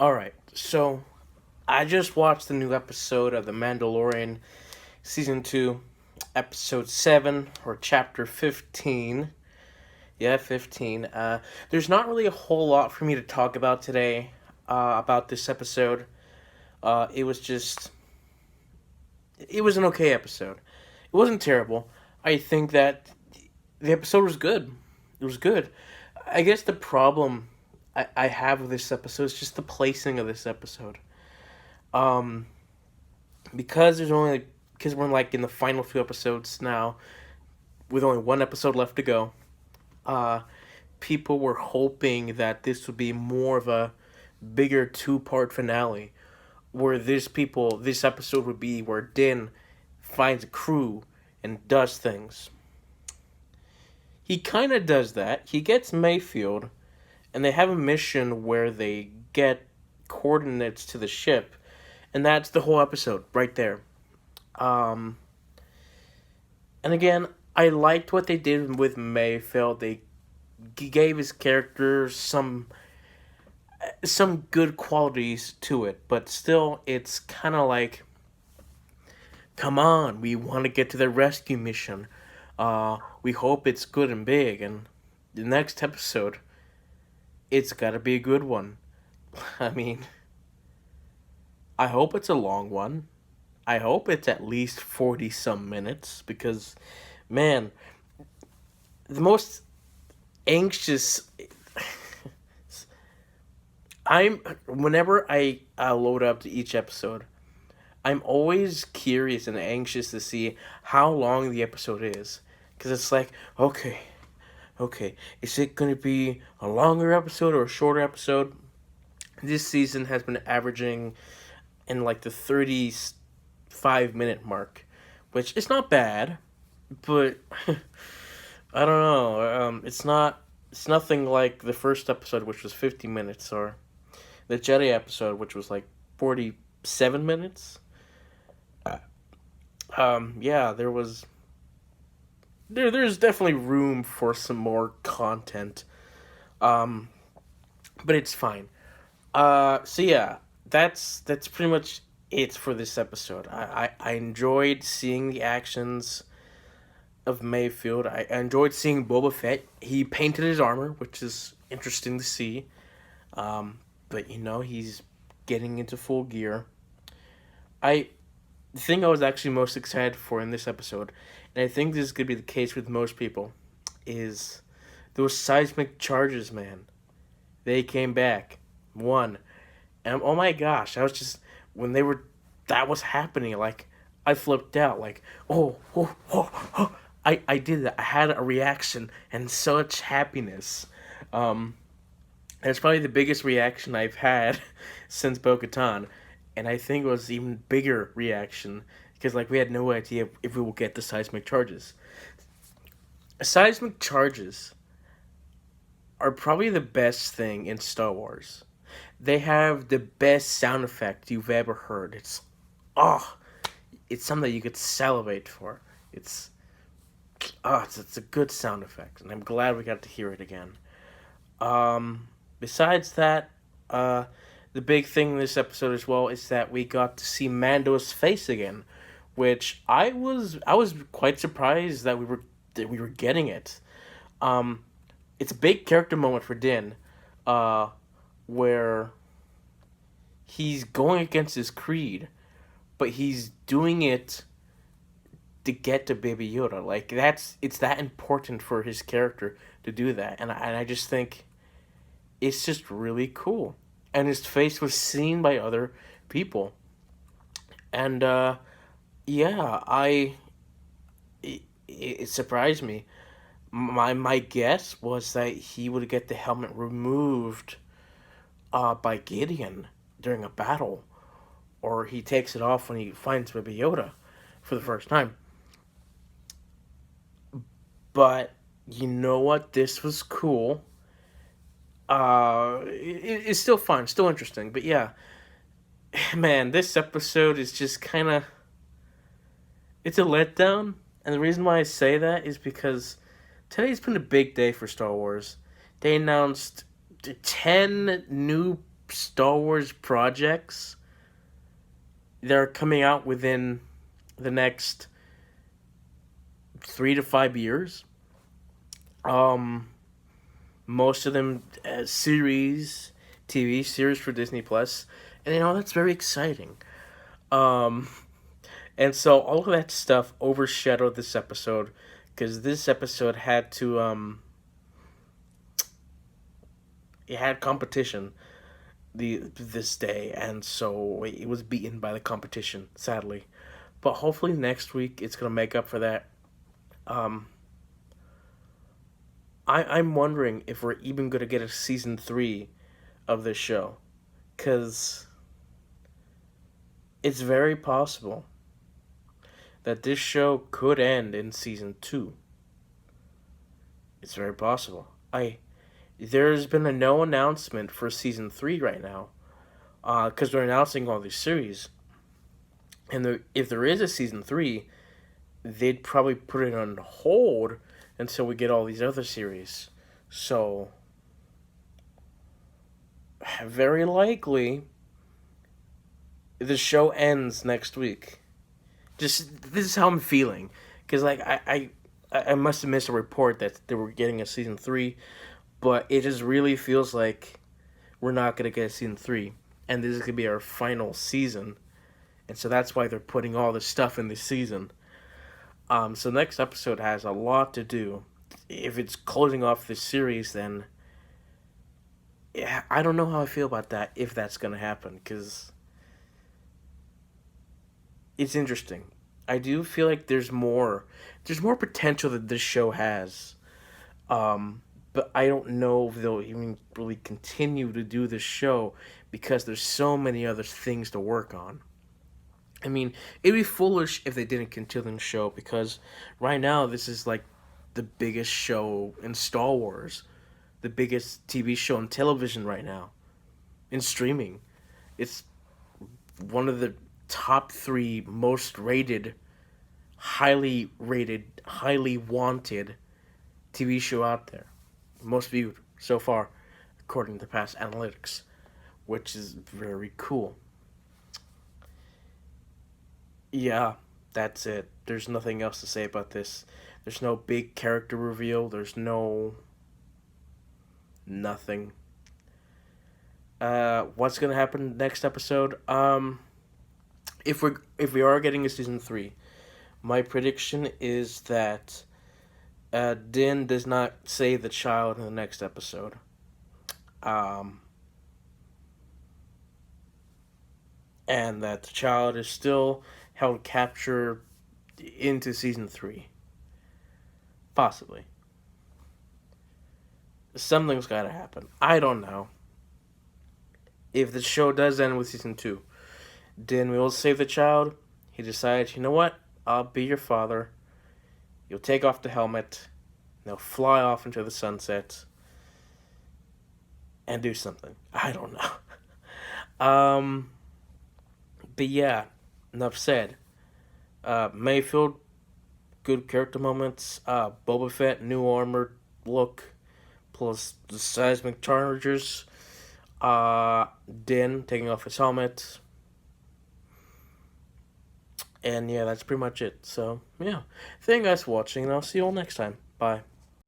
Alright, so I just watched the new episode of The Mandalorian Season 2, Episode 7, or Chapter 15. Yeah, 15. There's not really a whole lot for me to talk about today about this episode. It was just. It was an okay episode. It wasn't terrible. I think that the episode was good. It was good. I guess the problem I have with this episode is just the placing of this episode. Um, because there's only because we're like in the final few episodes now, with only one episode left to go. Uh, People were hoping that this would be more of a bigger two-part finale, where this episode would be where Din finds a crew and does things. He kind of does that. He gets Mayfield, and they have a mission where they get coordinates to the ship, and that's the whole episode right there. Um, and again, I liked what they did with Mayfield. They gave his character some good qualities to it, but still, it's kind of like, come on, we want to get to the rescue mission. We hope it's good and big, and the next episode, it's got to be a good one. I mean, I hope it's a long one. I hope it's at least 40 some minutes because, man, the most anxious. Whenever I load up to each episode, I'm always curious and anxious to see how long the episode is. Because it's like, okay, is it going to be a longer episode or a shorter episode? This season has been averaging in like the 35-minute mark, which is not bad, but I don't know. It's nothing like the first episode, which was 50 minutes, or the Jedi episode, which was like 47 minutes. Yeah, there's definitely room for some more content. Um, but it's fine. So yeah, that's pretty much it for this episode. I enjoyed seeing the actions of Mayfield. I enjoyed seeing Boba Fett. He painted his armor, which is interesting to see. But he's getting into full gear. I The thing I was actually most excited for in this episode, and I think this is gonna be the case with most people, is those seismic charges, man. They came back. One. And oh my gosh, I was just when they were that was happening, like I flipped out, like, oh. I did that. I had a reaction and such happiness. Um that's probably the biggest reaction I've had since Bo-Katan, and I think it was even bigger reaction because like we had no idea if we will get the seismic charges. Seismic charges are probably the best thing in Star Wars. They have the best sound effect you've ever heard. Oh, it's something that you could salivate for. It's a good sound effect, and I'm glad we got to hear it again. Besides that, the big thing in this episode as well is that we got to see Mando's face again, which I was quite surprised that we were getting it. Um, it's a big character moment for Din, where he's going against his creed, but he's doing it to get to Baby Yoda. Like it's that important for his character to do that, and I just think it's just really cool. And his face was seen by other people, and yeah, it surprised me. My guess was that he would get the helmet removed by Gideon during a battle, or he takes it off when he finds Baby Yoda for the first time. But you know what? This was cool. It's still fun, still interesting. But yeah, man, this episode is just kind of it's a letdown, and the reason why I say that is because today's been a big day for Star Wars. They announced 10 new Star Wars projects that are coming out within the next 3 to 5 years. Um, Most of them series, TV series for Disney Plus, and that's very exciting. Um, and so all of that stuff overshadowed this episode because this episode had to it had competition this day, and so it was beaten by the competition, sadly. But hopefully next week it's gonna make up for that. Um, I'm wondering if we're even gonna get a season 3 of this show, because it's very possible that this show could end in season 2. It's very possible. There's been no announcement for season 3 right now, because they're announcing all these series, and if there is a season 3, they'd probably put it on hold until we get all these other series. So, very likely, the show ends next week. Just this is how I'm feeling, because I must have missed a report that they were getting a season 3, but it just really feels like we're not gonna get a season 3, and this is gonna be our final season, and so that's why they're putting all this stuff in this season. So next episode has a lot to do. If it's closing off this series, then yeah, I don't know how I feel about that, if that's gonna happen, because it's interesting. I do feel like there's more potential that this show has. But I don't know if they'll even really continue to do this show because there's so many other things to work on. I mean, it'd be foolish if they didn't continue the show, because right now this is like the biggest show in Star Wars, the biggest TV show on television right now, in streaming. It's one of the top 3 most rated, highly wanted TV show out there. Most viewed so far, according to past analytics, which is very cool. Yeah, that's it. There's nothing else to say about this. There's no big character reveal. There's no nothing. What's gonna happen next episode? If we are getting a season 3, my prediction is that Din does not save the child in the next episode. Um, and that the child is still held capture into season 3. Possibly. Something's gotta happen. I don't know. If the show does end with season 2, Din will save the child. He decides, you know what? I'll be your father. You'll take off the helmet. They'll fly off into the sunset and do something. I don't know. But yeah, enough said. Mayfield, good character moments. Boba Fett, new armor look, plus the seismic chargers. Din taking off his helmet. And yeah, that's pretty much it. So, yeah. Thank you guys for watching, and I'll see you all next time. Bye.